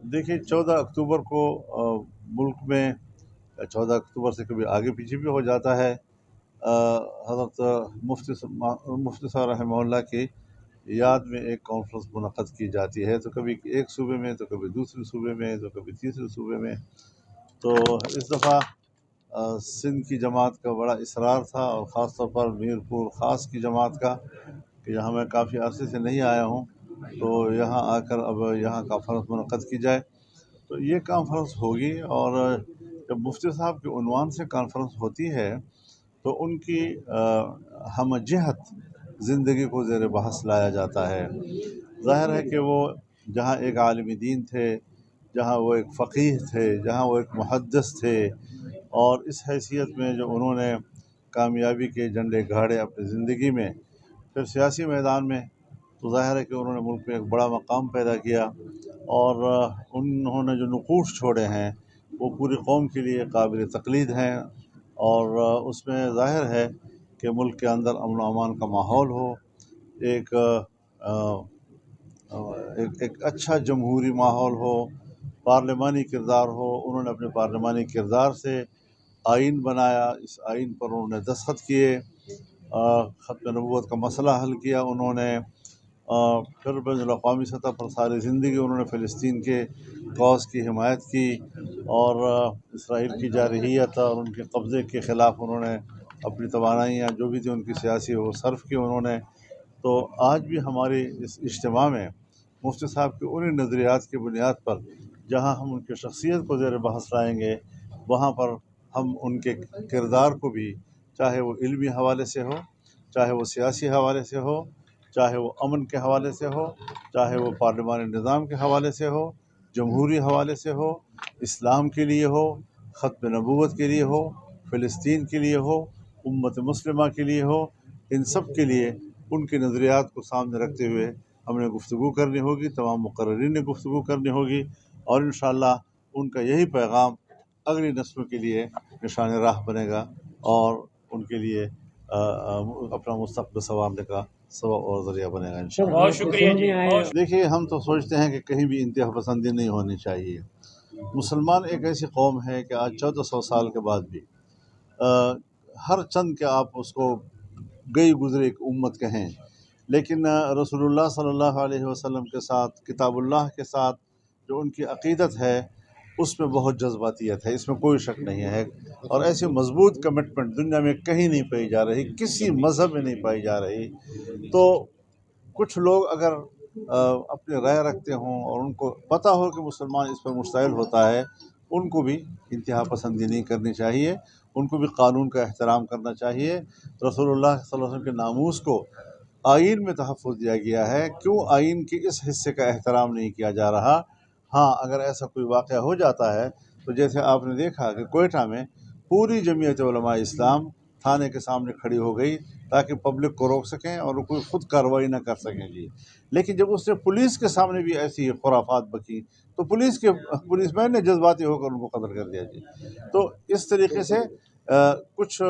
देखिए 14 अक्टूबर को मुल्क में 14 अक्टूबर से कभी आगे पीछे भी हो जाता है। हज़रत मुफ्ती साहब रहमहुल्लाह की याद में एक कॉन्फ्रेंस मुनक़्क़द की जाती है, तो कभी एक सूबे में, तो कभी दूसरे सूबे में, तो कभी तीसरे सूबे में। तो इस दफ़ा सिंध की जमात का बड़ा इसरार था, और ख़ास तौर पर मीरपुर ख़ास की जमात का, कि यहाँ मैं काफ़ी अरसे से नहीं आया हूँ, तो यहाँ आकर अब यहाँ कॉन्फ्रेंस मुनक़्क़द की जाए। तो ये कॉन्फ्रेंस होगी, और जब मुफ्ती साहब के उन्वान से कॉन्फ्रेंस होती है तो उनकी हमजहत ज़िंदगी को ज़ेर बहस लाया जाता है। ज़ाहिर है कि वो जहाँ एक आलिम दीन थे, जहाँ वो एक फ़क़ीह थे, जहाँ वो एक मुहद्दिस थे, और इस हैसियत में जो उन्होंने कामयाबी के झंडे गाड़े अपनी ज़िंदगी में, फिर सियासी मैदान में, तो ज़ाहिर है कि उन्होंने मुल्क में एक बड़ा मकाम पैदा किया, और उन्होंने जो नक़ूश छोड़े हैं वो पूरी कौम के लिए काबिल तक़लीद हैं। और उसमें ज़ाहिर है कि मुल्क के अंदर अमन व अमान का माहौल हो, एक एक अच्छा जमहूरी माहौल हो, पार्लिमानी किरदार हो। उन्होंने अपने पार्लिमानी किरदार से आइन बनाया, इस आइन पर उन्होंने दस्तखत किए, ख़त्म नबूवत का मसला हल किया उन्होंने। फिर बैनुल-अक़वामी सतह पर सारी ज़िंदगी उन्होंने फ़लस्तीन के कौज़ की हिमायत की, और इसराइल की जारहियत और उनके कब्ज़े के ख़िलाफ़ उन्होंने अपनी तवानाइयाँ जो भी थी उनकी सियासी वो सर्फ की उन्होंने। तो आज भी हमारी इस इज्तिमा में मुफ्ती साहब के उन्हीं नज़रियात की बुनियाद पर जहाँ हम उनकी शख्सियत को ज़ेर बहस लाएँगे, वहाँ पर हम उनके किरदार को भी, चाहे वो इल्मी हवाले से हो, चाहे वो सियासी हवाले से हो, चाहे वो अमन के हवाले से हो, चाहे वो पार्लिमानी निज़ाम के हवाले से हो, जमहूरी हवाले से हो, इस्लाम के लिए हो, ख़त्म नबूवत के लिए हो, फ़लस्तीन के लिए हो, उम्मत मुस्लिमा के लिए हो, इन सब के लिए उनके नज़रियात को सामने रखते हुए हमने गुफ्तगू करनी होगी, तमाम मुक़र्रिरीन ने गुफ्तगू करनी होगी, और इंशाअल्लाह उनका यही पैगाम अगली नस्लों के लिए निशान राह बनेगा, और उनके लिए अपना मुस्तक़बिल संवारने का सबब और ज़रिया बनेगा इंशाअल्लाह। बहुत शुक्रिया जी। देखिए, हम तो सोचते हैं कि कहीं भी इंतहा पसंदी नहीं होनी चाहिए। मुसलमान एक ऐसी कौम है कि आज 1400 साल के बाद भी हर चंद के आप उसको गई गुजरे एक उम्मत कहें, लेकिन रसूलुल्लाह सल्लल्लाहु अलैहि वसल्लम के साथ, किताबुल्लाह के साथ जो उनकी अक़ीदत है उसमें बहुत जज्बातियत है, इसमें कोई शक नहीं है। और ऐसी मजबूत कमिटमेंट दुनिया में कहीं नहीं पाई जा रही, किसी मज़हब में नहीं पाई जा रही। तो कुछ लोग अगर अपनी राय रखते हों और उनको पता हो कि मुसलमान इस पर मुश्तइल होता है, उनको भी इंतहा पसंदी नहीं करनी चाहिए, उनको भी कानून का एहतराम करना चाहिए। रसूलुल्लाह सल्लल्लाहु अलैहि वसल्लम के नामूस को आइन में तहफ़्फ़ुज़ दिया गया है, क्यों आइन के इस हिस्से का एहतराम नहीं किया जा रहा? हाँ, अगर ऐसा कोई वाक़या हो जाता है, तो जैसे आपने देखा कि कोयटा में पूरी जमीयत उलमा इस्लाम थाने के सामने खड़ी हो गई ताकि पब्लिक को रोक सकें और कोई ख़ुद कार्रवाई ना कर सकें जी। लेकिन जब उसने पुलिस के सामने भी ऐसी खुराफात बकी, तो पुलिसमैन ने जज्बाती होकर उनको कत्ल कर दिया जी। तो इस तरीके से कुछ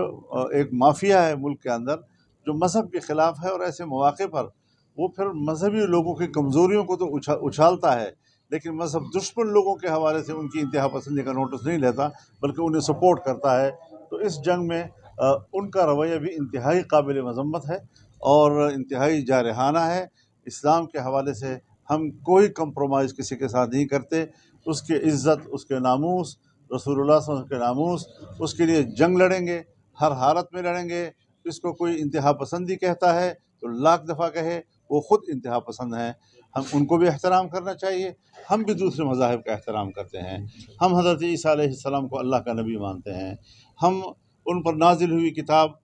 एक माफिया है मुल्क के अंदर जो मज़हब के ख़िलाफ़ है, और ऐसे मौक़े पर वो फिर मजहबी लोगों की कमज़ोरियों को तो उछालता है, लेकिन मज़हब दुश्मन लोगों के हवाले से उनकी इंतहा पसंदी का नोटिस नहीं लेता, बल्कि उन्हें सपोर्ट करता है। तो इस जंग में उनका रवैया भी इंतहाई काबिल मज़म्मत है और इंतहाई जारहाना है। इस्लाम के हवाले से हम कोई कंप्रोमाइज़ किसी के साथ नहीं करते। उसकी इज़्ज़त, उसके नामूस, रसूलुल्लाह सल्लल्लाहु अलैहि वसल्लम के नामूस, उसके लिए जंग लड़ेंगे, हर हालत में लड़ेंगे। इसको कोई इंतहा पसंदी कहता है तो लाख दफ़ा कहे, वो ख़ुद इंतहा पसंद हैं। हम उनको भी एहतराम करना चाहिए। हम भी दूसरे मज़ाहिब का एहतराम करते हैं। हम हज़रत ईसा अलैहिस्सलाम को अल्लाह का नबी मानते हैं। हम उन पर नाजिल हुई किताब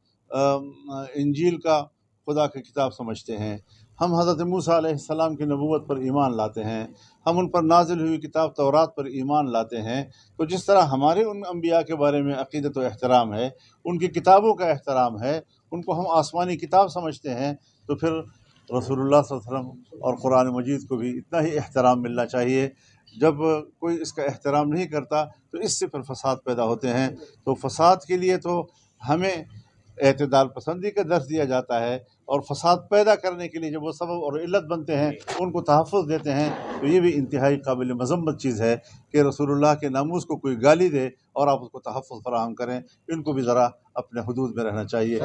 इंजील का खुदा की किताब समझते हैं। हम हज़रत मूसा अलैहिस्सलाम की नबूवत पर ईमान लाते हैं। हम उन पर नाजिल हुई किताब तौरात पर ईमान लाते हैं। तो जिस तरह हमारे उन अम्बिया के बारे में अक़ीदत व एहतराम है, उनकी किताबों का एहतराम है, उनको हम आसमानी किताब समझते हैं, तो फिर रसूलुल्लाह सल्लल्लाहु अलैहि वसल्लम और कुरान मजीद को भी इतना ही एहतराम मिलना चाहिए। जब कोई इसका एहतराम नहीं करता तो इससे फिर फ़साद पैदा होते हैं। तो फ़साद के लिए तो हमें اعتدال پسندی کا درس دیا جاتا ہے، اور فساد پیدا کرنے کے لیے جب وہ سبب اور علت بنتے ہیں ان کو تحفظ دیتے ہیں، تو یہ بھی انتہائی قابل مذمت چیز ہے کہ رسول اللہ کے ناموس کو کوئی گالی دے اور آپ اس کو تحفظ فراہم کریں۔ ان کو بھی ذرا اپنے حدود میں رہنا چاہیے۔